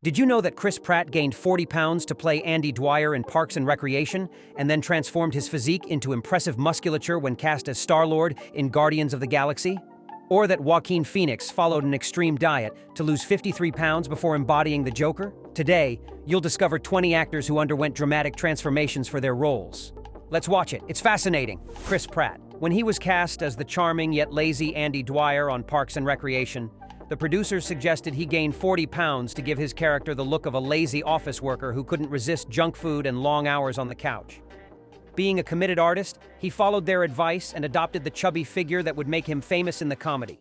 Did you know that Chris Pratt gained 40 pounds to play Andy Dwyer in Parks and Recreation, and then transformed his physique into impressive musculature when cast as Star-Lord in Guardians of the Galaxy? Or that Joaquin Phoenix followed an extreme diet to lose 53 pounds before embodying the Joker? Today, you'll discover 20 actors who underwent dramatic transformations for their roles. Let's watch it. It's fascinating. Chris Pratt. When he was cast as the charming yet lazy Andy Dwyer on Parks and Recreation, the producers suggested he gain 40 pounds to give his character the look of a lazy office worker who couldn't resist junk food and long hours on the couch. Being a committed artist, he followed their advice and adopted the chubby figure that would make him famous in the comedy.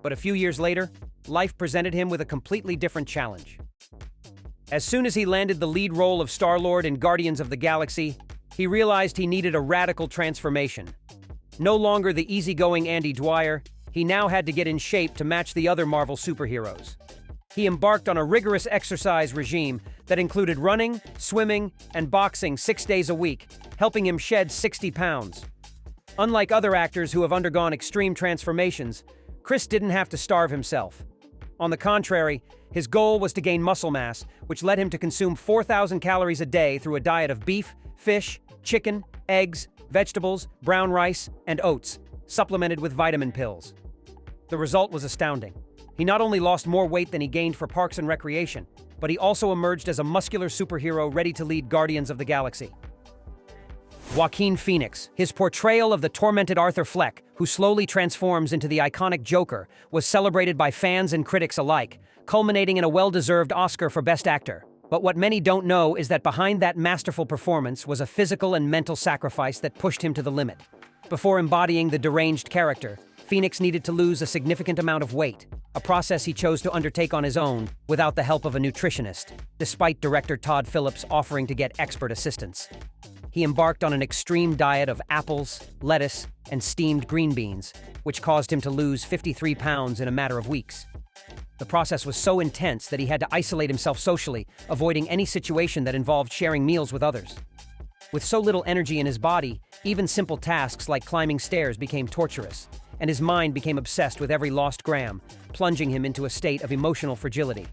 But a few years later, life presented him with a completely different challenge. As soon as he landed the lead role of Star-Lord in Guardians of the Galaxy, he realized he needed a radical transformation. No longer the easygoing Andy Dwyer, he now had to get in shape to match the other Marvel superheroes. He embarked on a rigorous exercise regime that included running, swimming, and boxing 6 days a week, helping him shed 60 pounds. Unlike other actors who have undergone extreme transformations, Chris didn't have to starve himself. On the contrary, his goal was to gain muscle mass, which led him to consume 4,000 calories a day through a diet of beef, fish, chicken, eggs, vegetables, brown rice, and oats, supplemented with vitamin pills. The result was astounding. He not only lost more weight than he gained for Parks and Recreation, but he also emerged as a muscular superhero ready to lead Guardians of the Galaxy. Joaquin Phoenix, his portrayal of the tormented Arthur Fleck, who slowly transforms into the iconic Joker, was celebrated by fans and critics alike, culminating in a well-deserved Oscar for Best Actor. But what many don't know is that behind that masterful performance was a physical and mental sacrifice that pushed him to the limit. Before embodying the deranged character, Phoenix needed to lose a significant amount of weight, a process he chose to undertake on his own without the help of a nutritionist, despite director Todd Phillips offering to get expert assistance. He embarked on an extreme diet of apples, lettuce, and steamed green beans, which caused him to lose 53 pounds in a matter of weeks. The process was so intense that he had to isolate himself socially, avoiding any situation that involved sharing meals with others. With so little energy in his body, even simple tasks like climbing stairs became torturous, and his mind became obsessed with every lost gram, plunging him into a state of emotional fragility.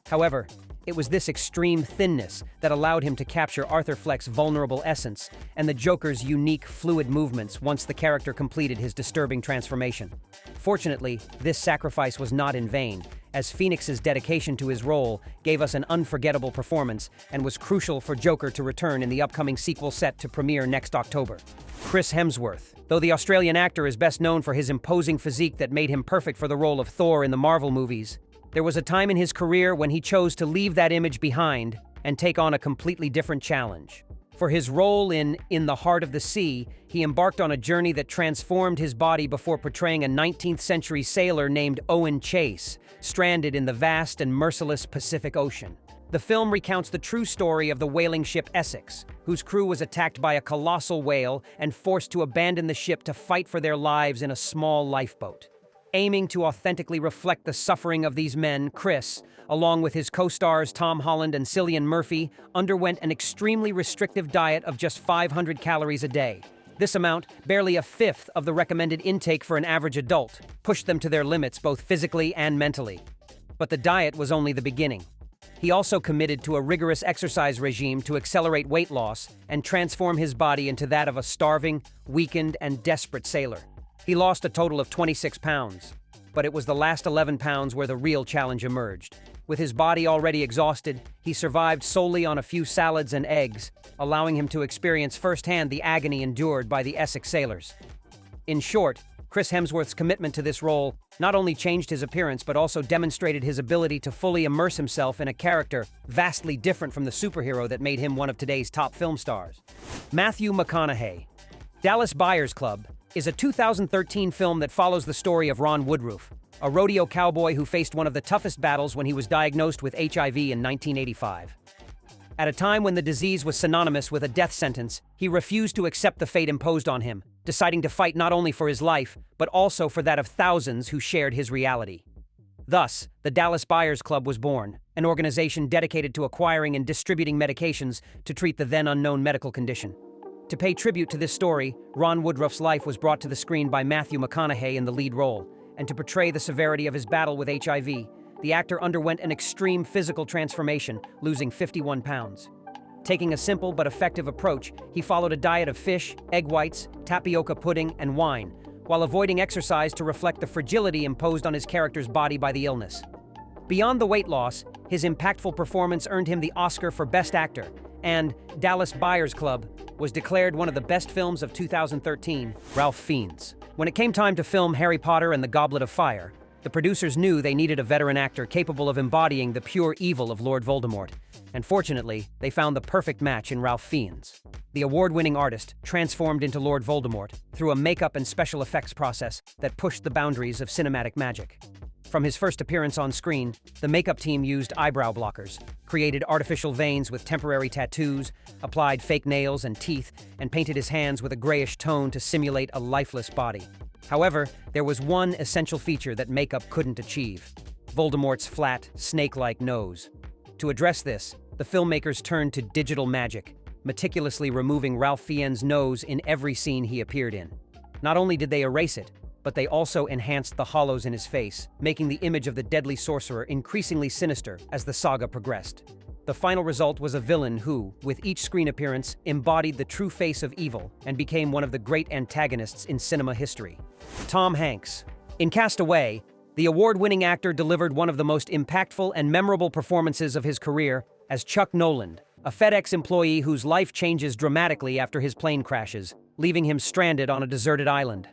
However, it was this extreme thinness that allowed him to capture Arthur Fleck's vulnerable essence and the Joker's unique, fluid movements once the character completed his disturbing transformation. Fortunately, this sacrifice was not in vain, as Phoenix's dedication to his role gave us an unforgettable performance and was crucial for Joker to return in the upcoming sequel set to premiere next October. Chris Hemsworth. Though the Australian actor is best known for his imposing physique that made him perfect for the role of Thor in the Marvel movies, there was a time in his career when he chose to leave that image behind and take on a completely different challenge. For his role in the Heart of the Sea, he embarked on a journey that transformed his body before portraying a 19th-century sailor named Owen Chase, stranded in the vast and merciless Pacific Ocean. The film recounts the true story of the whaling ship Essex, whose crew was attacked by a colossal whale and forced to abandon the ship to fight for their lives in a small lifeboat. Aiming to authentically reflect the suffering of these men, Chris, along with his co-stars Tom Holland and Cillian Murphy, underwent an extremely restrictive diet of just 500 calories a day. This amount, barely a fifth of the recommended intake for an average adult, pushed them to their limits both physically and mentally. But the diet was only the beginning. He also committed to a rigorous exercise regime to accelerate weight loss and transform his body into that of a starving, weakened, and desperate sailor. He lost a total of 26 pounds, but it was the last 11 pounds where the real challenge emerged. With his body already exhausted, he survived solely on a few salads and eggs, allowing him to experience firsthand the agony endured by the Essex sailors. In short, Chris Hemsworth's commitment to this role not only changed his appearance but also demonstrated his ability to fully immerse himself in a character vastly different from the superhero that made him one of today's top film stars. Matthew McConaughey. Dallas Buyers Club is a 2013 film that follows the story of Ron Woodruff, a rodeo cowboy who faced one of the toughest battles when he was diagnosed with HIV in 1985. At a time when the disease was synonymous with a death sentence, he refused to accept the fate imposed on him, deciding to fight not only for his life, but also for that of thousands who shared his reality. Thus, the Dallas Buyers Club was born, an organization dedicated to acquiring and distributing medications to treat the then-unknown medical condition. To pay tribute to this story, Ron Woodruff's life was brought to the screen by Matthew McConaughey in the lead role, and to portray the severity of his battle with HIV, the actor underwent an extreme physical transformation, losing 51 pounds. Taking a simple but effective approach, he followed a diet of fish, egg whites, tapioca pudding, and wine, while avoiding exercise to reflect the fragility imposed on his character's body by the illness. Beyond the weight loss, his impactful performance earned him the Oscar for Best Actor, and Dallas Buyers Club was declared one of the best films of 2013, Ralph Fiennes. When it came time to film Harry Potter and the Goblet of Fire, the producers knew they needed a veteran actor capable of embodying the pure evil of Lord Voldemort, and fortunately, they found the perfect match in Ralph Fiennes. The award-winning artist transformed into Lord Voldemort through a makeup and special effects process that pushed the boundaries of cinematic magic. From his first appearance on screen, the makeup team used eyebrow blockers, created artificial veins with temporary tattoos, applied fake nails and teeth, and painted his hands with a grayish tone to simulate a lifeless body. However, there was one essential feature that makeup couldn't achieve: Voldemort's flat, snake-like nose. To address this, the filmmakers turned to digital magic, meticulously removing Ralph Fiennes' nose in every scene he appeared in. Not only did they erase it, but they also enhanced the hollows in his face, making the image of the deadly sorcerer increasingly sinister as the saga progressed. The final result was a villain who, with each screen appearance, embodied the true face of evil and became one of the great antagonists in cinema history. Tom Hanks. In Cast Away, the award-winning actor delivered one of the most impactful and memorable performances of his career as Chuck Noland, a FedEx employee whose life changes dramatically after his plane crashes, leaving him stranded on a deserted island.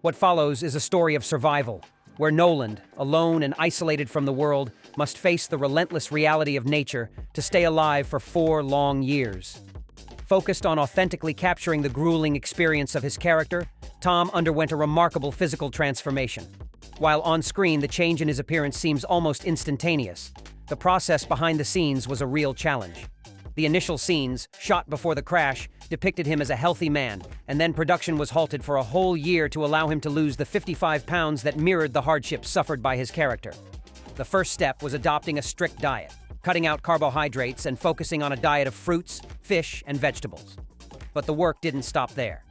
What follows is a story of survival, where Noland, alone and isolated from the world, must face the relentless reality of nature to stay alive for 4 long years. Focused on authentically capturing the grueling experience of his character, Tom underwent a remarkable physical transformation. While on screen, the change in his appearance seems almost instantaneous, the process behind the scenes was a real challenge. The initial scenes, shot before the crash, depicted him as a healthy man, and then production was halted for a whole year to allow him to lose the 55 pounds that mirrored the hardships suffered by his character. The first step was adopting a strict diet, cutting out carbohydrates and focusing on a diet of fruits, fish, and vegetables. But the work didn't stop there.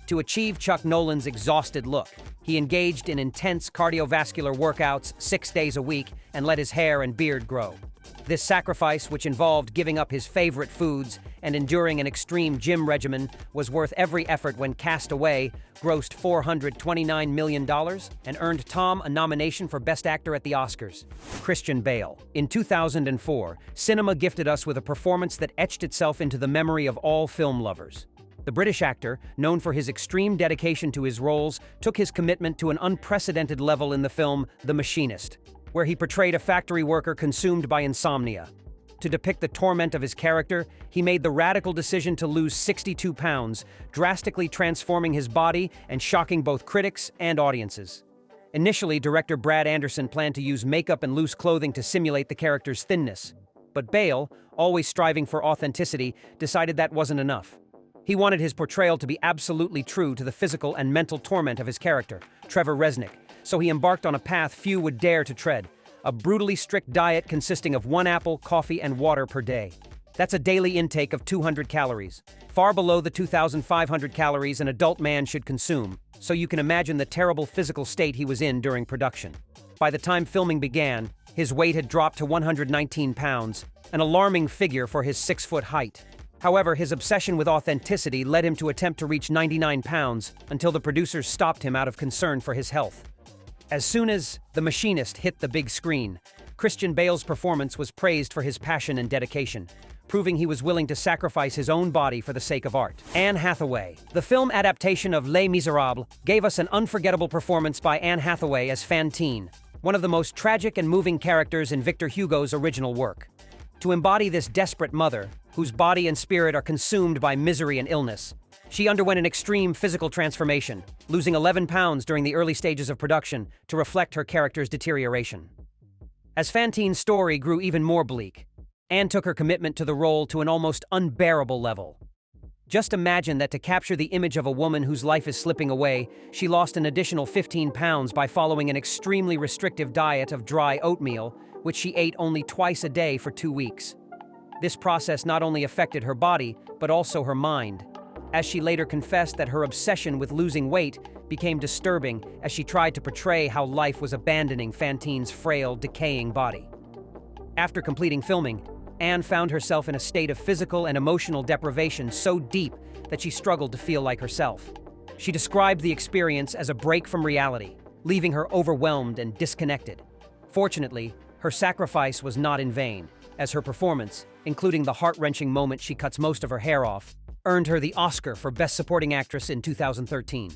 To achieve Chuck Noland's exhausted look, he engaged in intense cardiovascular workouts 6 days a week and let his hair and beard grow. This sacrifice, which involved giving up his favorite foods and enduring an extreme gym regimen, was worth every effort when Cast Away grossed $429 million and earned Tom a nomination for Best Actor at the Oscars. Christian Bale. In 2004, cinema gifted us with a performance that etched itself into the memory of all film lovers. The British actor, known for his extreme dedication to his roles, took his commitment to an unprecedented level in the film The Machinist, where he portrayed a factory worker consumed by insomnia. To depict the torment of his character, he made the radical decision to lose 62 pounds, drastically transforming his body and shocking both critics and audiences. Initially, director Brad Anderson planned to use makeup and loose clothing to simulate the character's thinness. But Bale, always striving for authenticity, decided that wasn't enough. He wanted his portrayal to be absolutely true to the physical and mental torment of his character, Trevor Resnick, so he embarked on a path few would dare to tread: a brutally strict diet consisting of 1 apple, coffee, and water per day. That's a daily intake of 200 calories, far below the 2,500 calories an adult man should consume, so you can imagine the terrible physical state he was in during production. By the time filming began, his weight had dropped to 119 pounds, an alarming figure for his 6-foot height. However, his obsession with authenticity led him to attempt to reach 99 pounds until the producers stopped him out of concern for his health. As soon as The Machinist hit the big screen, Christian Bale's performance was praised for his passion and dedication, proving he was willing to sacrifice his own body for the sake of art. Anne Hathaway. The film adaptation of Les Miserables gave us an unforgettable performance by Anne Hathaway as Fantine, one of the most tragic and moving characters in Victor Hugo's original work. To embody this desperate mother, whose body and spirit are consumed by misery and illness, she underwent an extreme physical transformation, losing 11 pounds during the early stages of production to reflect her character's deterioration. As Fantine's story grew even more bleak, Anne took her commitment to the role to an almost unbearable level. Just imagine that to capture the image of a woman whose life is slipping away, she lost an additional 15 pounds by following an extremely restrictive diet of dry oatmeal, which she ate only twice a day for 2 weeks. This process not only affected her body, but also her mind. as she later confessed that her obsession with losing weight became disturbing as she tried to portray how life was abandoning Fantine's frail, decaying body. After completing filming, Anne found herself in a state of physical and emotional deprivation so deep that she struggled to feel like herself. She described the experience as a break from reality, leaving her overwhelmed and disconnected. Fortunately, her sacrifice was not in vain, as her performance, including the heart-wrenching moment she cuts most of her hair off, earned her the Oscar for Best Supporting Actress in 2013.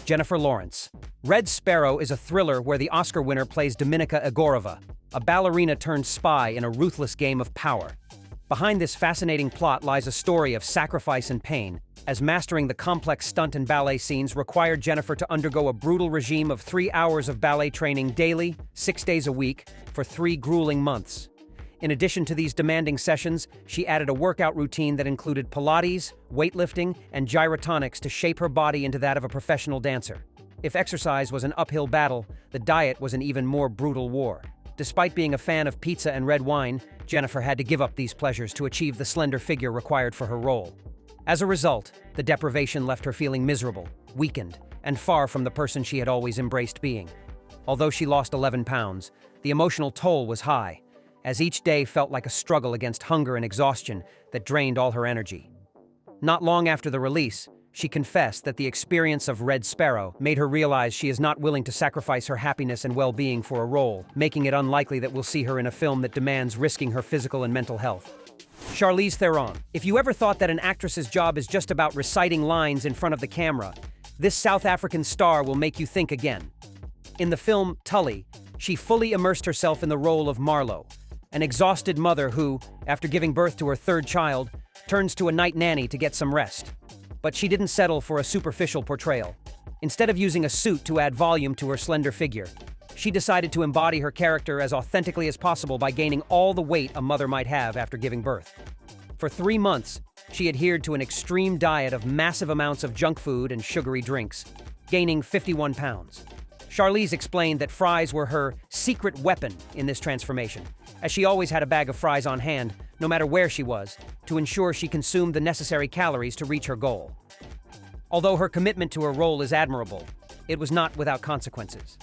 Jennifer Lawrence. Red Sparrow is a thriller where the Oscar winner plays Dominika Egorova, a ballerina turned spy in a ruthless game of power. Behind this fascinating plot lies a story of sacrifice and pain, as mastering the complex stunt and ballet scenes required Jennifer to undergo a brutal regime of 3 hours of ballet training daily, 6 days a week, for 3 grueling months. In addition to these demanding sessions, she added a workout routine that included Pilates, weightlifting, and gyrotonics to shape her body into that of a professional dancer. If exercise was an uphill battle, the diet was an even more brutal war. Despite being a fan of pizza and red wine, Jennifer had to give up these pleasures to achieve the slender figure required for her role. As a result, the deprivation left her feeling miserable, weakened, and far from the person she had always embraced being. Although she lost 11 pounds, the emotional toll was high, as each day felt like a struggle against hunger and exhaustion that drained all her energy. Not long after the release, she confessed that the experience of Red Sparrow made her realize she is not willing to sacrifice her happiness and well-being for a role, making it unlikely that we'll see her in a film that demands risking her physical and mental health. Charlize Theron. If you ever thought that an actress's job is just about reciting lines in front of the camera, this South African star will make you think again. In the film Tully, she fully immersed herself in the role of Marlo, an exhausted mother who, after giving birth to her 3rd child, turns to a night nanny to get some rest. But she didn't settle for a superficial portrayal. Instead of using a suit to add volume to her slender figure, she decided to embody her character as authentically as possible by gaining all the weight a mother might have after giving birth. For 3 months, she adhered to an extreme diet of massive amounts of junk food and sugary drinks, gaining 51 pounds. Charlize explained that fries were her secret weapon in this transformation, as she always had a bag of fries on hand, no matter where she was, to ensure she consumed the necessary calories to reach her goal. Although her commitment to her role is admirable, it was not without consequences.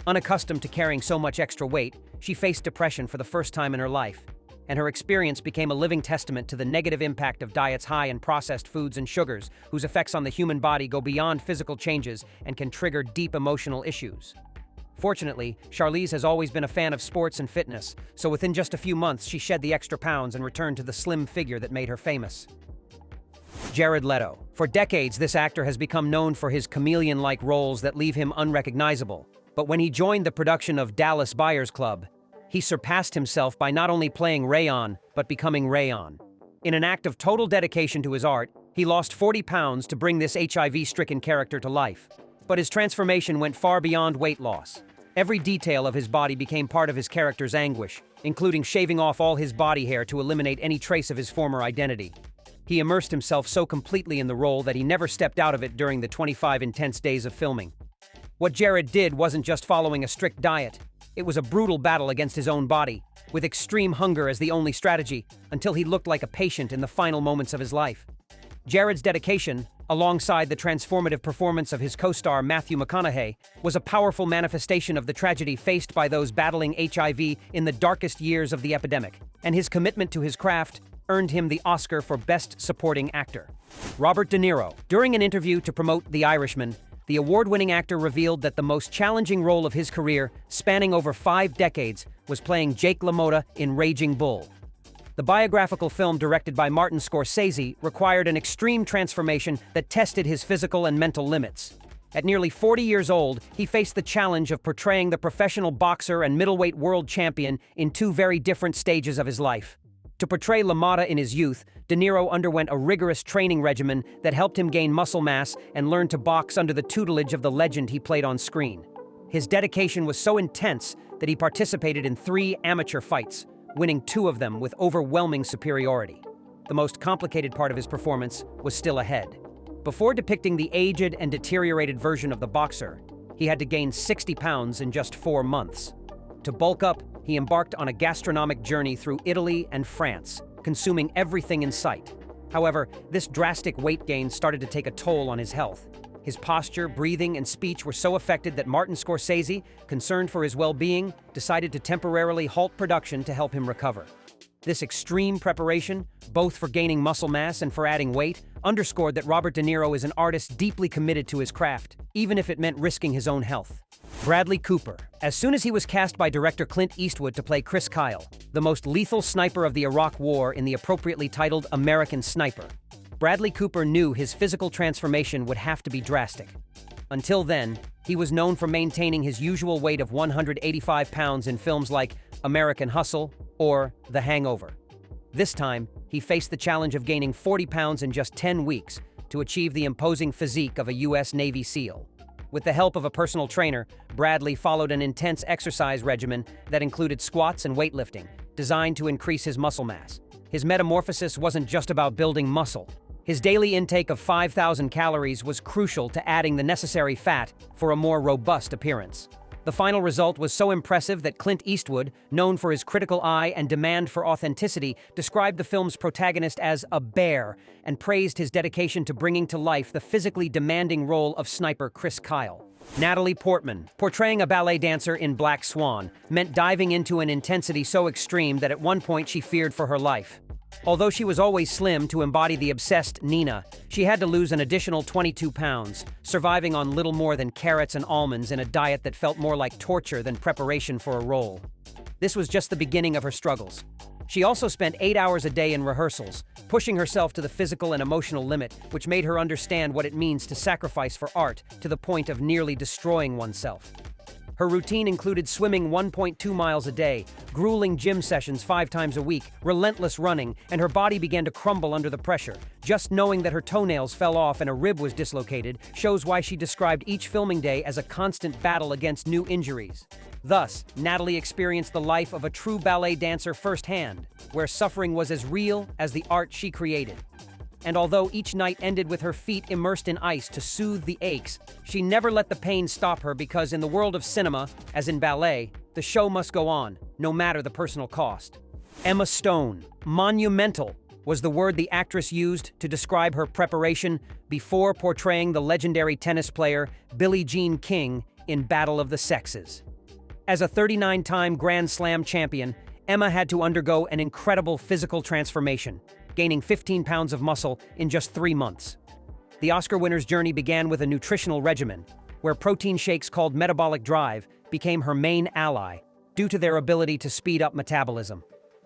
Unaccustomed to carrying so much extra weight, she faced depression for the first time in her life, and her experience became a living testament to the negative impact of diets high in processed foods and sugars, whose effects on the human body go beyond physical changes and can trigger deep emotional issues. Fortunately, Charlize has always been a fan of sports and fitness, so within just a few months she shed the extra pounds and returned to the slim figure that made her famous. Jared Leto. For decades, this actor has become known for his chameleon-like roles that leave him unrecognizable. But when he joined the production of Dallas Buyers Club, he surpassed himself by not only playing Rayon, but becoming Rayon. In an act of total dedication to his art, he lost 40 pounds to bring this HIV-stricken character to life. But his transformation went far beyond weight loss. Every detail of his body became part of his character's anguish, including shaving off all his body hair to eliminate any trace of his former identity. He immersed himself so completely in the role that he never stepped out of it during the 25 intense days of filming. What Jared did wasn't just following a strict diet. It was a brutal battle against his own body, with extreme hunger as the only strategy, until he looked like a patient in the final moments of his life. Jared's dedication, alongside the transformative performance of his co-star Matthew McConaughey, was a powerful manifestation of the tragedy faced by those battling HIV in the darkest years of the epidemic, and his commitment to his craft earned him the Oscar for Best Supporting Actor. Robert De Niro. During an interview to promote The Irishman, the award-winning actor revealed that the most challenging role of his career, spanning over 5 decades, was playing Jake LaMotta in Raging Bull. The biographical film directed by Martin Scorsese required an extreme transformation that tested his physical and mental limits. At nearly 40 years old, he faced the challenge of portraying the professional boxer and middleweight world champion in 2 very different stages of his life. To portray LaMotta in his youth, De Niro underwent a rigorous training regimen that helped him gain muscle mass and learn to box under the tutelage of the legend he played on screen. His dedication was so intense that he participated in 3 amateur fights, winning 2 of them with overwhelming superiority. The most complicated part of his performance was still ahead. Before depicting the aged and deteriorated version of the boxer, he had to gain 60 pounds in just 4 months. To bulk up, he embarked on a gastronomic journey through Italy and France, consuming everything in sight. However, this drastic weight gain started to take a toll on his health. His posture, breathing, and speech were so affected that Martin Scorsese, concerned for his well-being, decided to temporarily halt production to help him recover. This extreme preparation, both for gaining muscle mass and for adding weight, underscored that Robert De Niro is an artist deeply committed to his craft, even if it meant risking his own health. Bradley Cooper. As soon as he was cast by director Clint Eastwood to play Chris Kyle, the most lethal sniper of the Iraq War in the appropriately titled American Sniper, Bradley Cooper knew his physical transformation would have to be drastic. Until then, he was known for maintaining his usual weight of 185 pounds in films like American Hustle or The Hangover. This time, he faced the challenge of gaining 40 pounds in just 10 weeks to achieve the imposing physique of a U.S. Navy SEAL. With the help of a personal trainer, Bradley followed an intense exercise regimen that included squats and weightlifting, designed to increase his muscle mass. His metamorphosis wasn't just about building muscle. His daily intake of 5,000 calories was crucial to adding the necessary fat for a more robust appearance. The final result was so impressive that Clint Eastwood, known for his critical eye and demand for authenticity, described the film's protagonist as a bear and praised his dedication to bringing to life the physically demanding role of sniper Chris Kyle. Natalie Portman, portraying a ballet dancer in Black Swan, meant diving into an intensity so extreme that at one point she feared for her life. Although she was always slim to embody the obsessed Nina, she had to lose an additional 22 pounds, surviving on little more than carrots and almonds in a diet that felt more like torture than preparation for a role. This was just the beginning of her struggles. She also spent 8 hours a day in rehearsals, pushing herself to the physical and emotional limit, which made her understand what it means to sacrifice for art to the point of nearly destroying oneself. Her routine included swimming 1.2 miles a day, grueling gym sessions 5 times a week, relentless running, and her body began to crumble under the pressure. Just knowing that her toenails fell off and a rib was dislocated shows why she described each filming day as a constant battle against new injuries. Thus, Natalie experienced the life of a true ballet dancer firsthand, where suffering was as real as the art she created. And although each night ended with her feet immersed in ice to soothe the aches, she never let the pain stop her because in the world of cinema, as in ballet, the show must go on, no matter the personal cost. Emma Stone. Monumental was the word the actress used to describe her preparation before portraying the legendary tennis player Billie Jean King in Battle of the Sexes. As a 39-time Grand Slam champion, Emma had to undergo an incredible physical transformation, gaining 15 pounds of muscle in just 3 months. The Oscar winner's journey began with a nutritional regimen, where protein shakes called Metabolic Drive became her main ally due to their ability to speed up metabolism.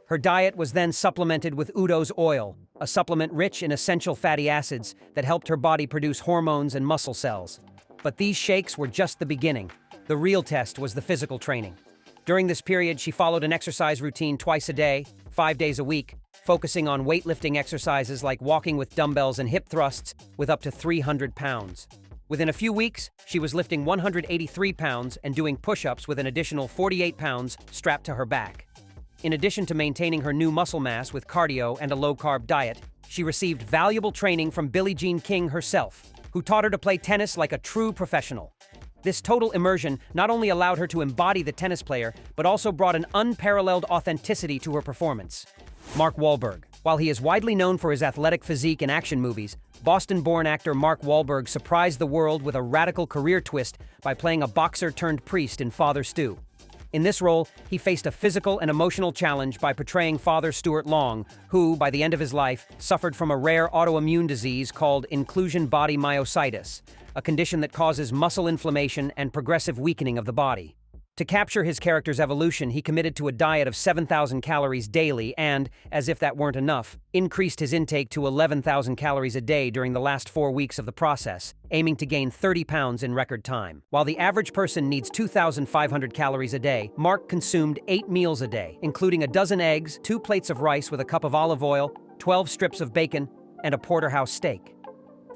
Her diet was then supplemented with Udo's oil, a supplement rich in essential fatty acids that helped her body produce hormones and muscle cells. But these shakes were just the beginning. The real test was the physical training. During this period, she followed an exercise routine twice a day, 5 days a week, focusing on weightlifting exercises like walking with dumbbells and hip thrusts with up to 300 pounds. Within a few weeks, she was lifting 183 pounds and doing push-ups with an additional 48 pounds strapped to her back. In addition to maintaining her new muscle mass with cardio and a low-carb diet, she received valuable training from Billie Jean King herself, who taught her to play tennis like a true professional. This total immersion not only allowed her to embody the tennis player, but also brought an unparalleled authenticity to her performance. Mark Wahlberg. While he is widely known for his athletic physique in action movies, Boston-born actor Mark Wahlberg surprised the world with a radical career twist by playing a boxer-turned-priest in Father Stu. In this role, he faced a physical and emotional challenge by portraying Father Stuart Long, who, by the end of his life, suffered from a rare autoimmune disease called inclusion body myositis, a condition that causes muscle inflammation and progressive weakening of the body. To capture his character's evolution, he committed to a diet of 7,000 calories daily and, as if that weren't enough, increased his intake to 11,000 calories a day during the last 4 weeks of the process, aiming to gain 30 pounds in record time. While the average person needs 2,500 calories a day, Mark consumed 8 meals a day, including a dozen eggs, 2 plates of rice with a cup of olive oil, 12 strips of bacon, and a porterhouse steak.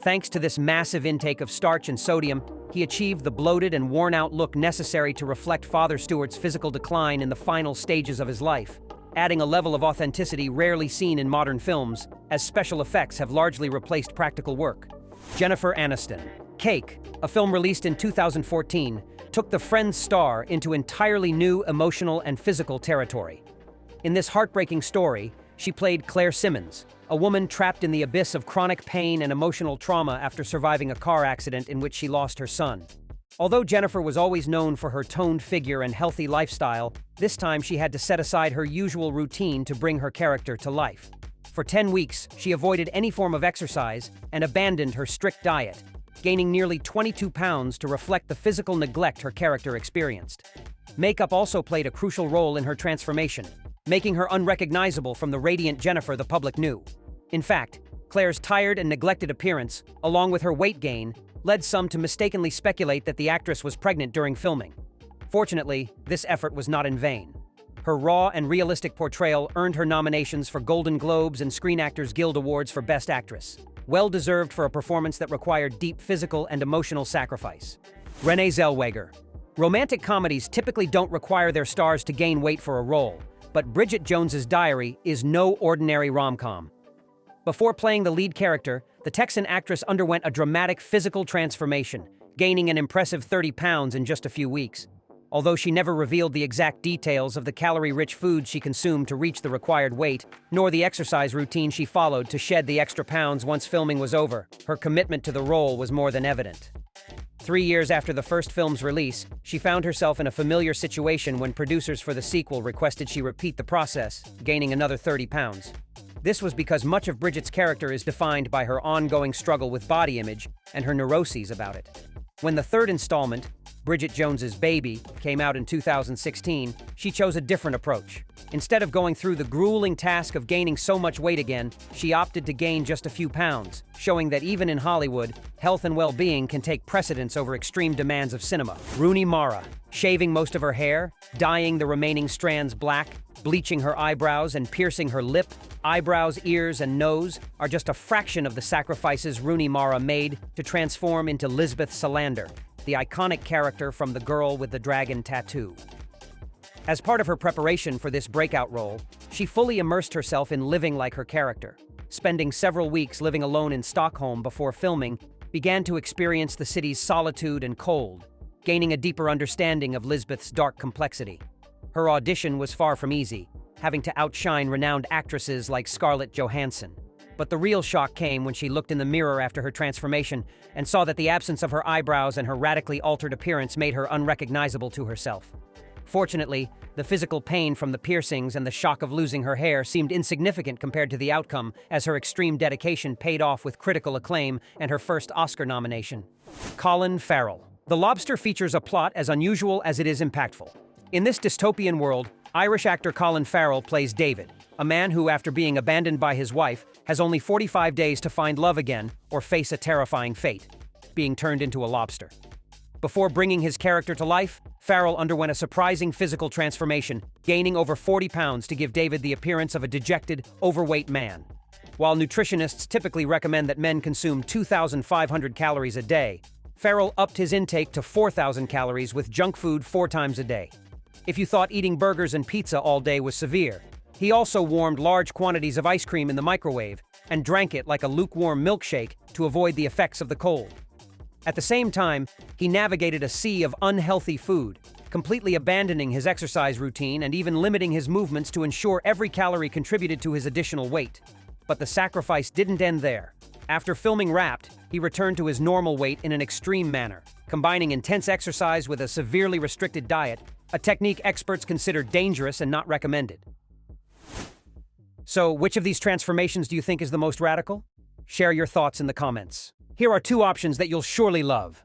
Thanks to this massive intake of starch and sodium, he achieved the bloated and worn-out look necessary to reflect Father Stuart's physical decline in the final stages of his life, adding a level of authenticity rarely seen in modern films, as special effects have largely replaced practical work. Jennifer Aniston. Cake, a film released in 2014, took the Friends star into entirely new emotional and physical territory. In this heartbreaking story, She played Claire Simmons, a woman trapped in the abyss of chronic pain and emotional trauma after surviving a car accident in which she lost her son. Although Jennifer was always known for her toned figure and healthy lifestyle, this time she had to set aside her usual routine to bring her character to life. For 10 weeks, she avoided any form of exercise and abandoned her strict diet, gaining nearly 22 pounds to reflect the physical neglect her character experienced. Makeup also played a crucial role in her transformation, making her unrecognizable from the radiant Jennifer the public knew. In fact, Claire's tired and neglected appearance, along with her weight gain, led some to mistakenly speculate that the actress was pregnant during filming. Fortunately, this effort was not in vain. Her raw and realistic portrayal earned her nominations for Golden Globes and Screen Actors Guild Awards for Best Actress, well-deserved for a performance that required deep physical and emotional sacrifice. Renee Zellweger. Romantic comedies typically don't require their stars to gain weight for a role, but Bridget Jones's Diary is no ordinary rom-com. Before playing the lead character, the Texan actress underwent a dramatic physical transformation, gaining an impressive 30 pounds in just a few weeks. Although she never revealed the exact details of the calorie-rich foods she consumed to reach the required weight, nor the exercise routine she followed to shed the extra pounds once filming was over, her commitment to the role was more than evident. 3 years after the first film's release, she found herself in a familiar situation when producers for the sequel requested she repeat the process, gaining another 30 pounds. This was because much of Bridget's character is defined by her ongoing struggle with body image and her neuroses about it. When the third installment, Bridget Jones's Baby, came out in 2016, she chose a different approach. Instead of going through the grueling task of gaining so much weight again, she opted to gain just a few pounds, showing that even in Hollywood, health and well-being can take precedence over extreme demands of cinema. Rooney Mara, shaving most of her hair, dyeing the remaining strands black, bleaching her eyebrows and piercing her lip, eyebrows, ears, and nose are just a fraction of the sacrifices Rooney Mara made to transform into Lisbeth Salander, the iconic character from The Girl with the Dragon Tattoo. As part of her preparation for this breakout role, she fully immersed herself in living like her character. Spending several weeks living alone in Stockholm before filming, began to experience the city's solitude and cold, gaining a deeper understanding of Lisbeth's dark complexity. Her audition was far from easy, having to outshine renowned actresses like Scarlett Johansson. But the real shock came when she looked in the mirror after her transformation and saw that the absence of her eyebrows and her radically altered appearance made her unrecognizable to herself. Fortunately, the physical pain from the piercings and the shock of losing her hair seemed insignificant compared to the outcome, as her extreme dedication paid off with critical acclaim and her first Oscar nomination. Colin Farrell. The Lobster features a plot as unusual as it is impactful. In this dystopian world, Irish actor Colin Farrell plays David, a man who, after being abandoned by his wife, has only 45 days to find love again or face a terrifying fate, being turned into a lobster. Before bringing his character to life, Farrell underwent a surprising physical transformation, gaining over 40 pounds to give David the appearance of a dejected, overweight man. While nutritionists typically recommend that men consume 2,500 calories a day, Farrell upped his intake to 4,000 calories with junk food 4 times a day. If you thought eating burgers and pizza all day was severe, he also warmed large quantities of ice cream in the microwave and drank it like a lukewarm milkshake to avoid the effects of the cold. At the same time, he navigated a sea of unhealthy food, completely abandoning his exercise routine and even limiting his movements to ensure every calorie contributed to his additional weight. But the sacrifice didn't end there. After filming Wrapped, he returned to his normal weight in an extreme manner, combining intense exercise with a severely restricted diet, a technique experts consider dangerous and not recommended. So, which of these transformations do you think is the most radical? Share your thoughts in the comments. Here are 2 options that you'll surely love.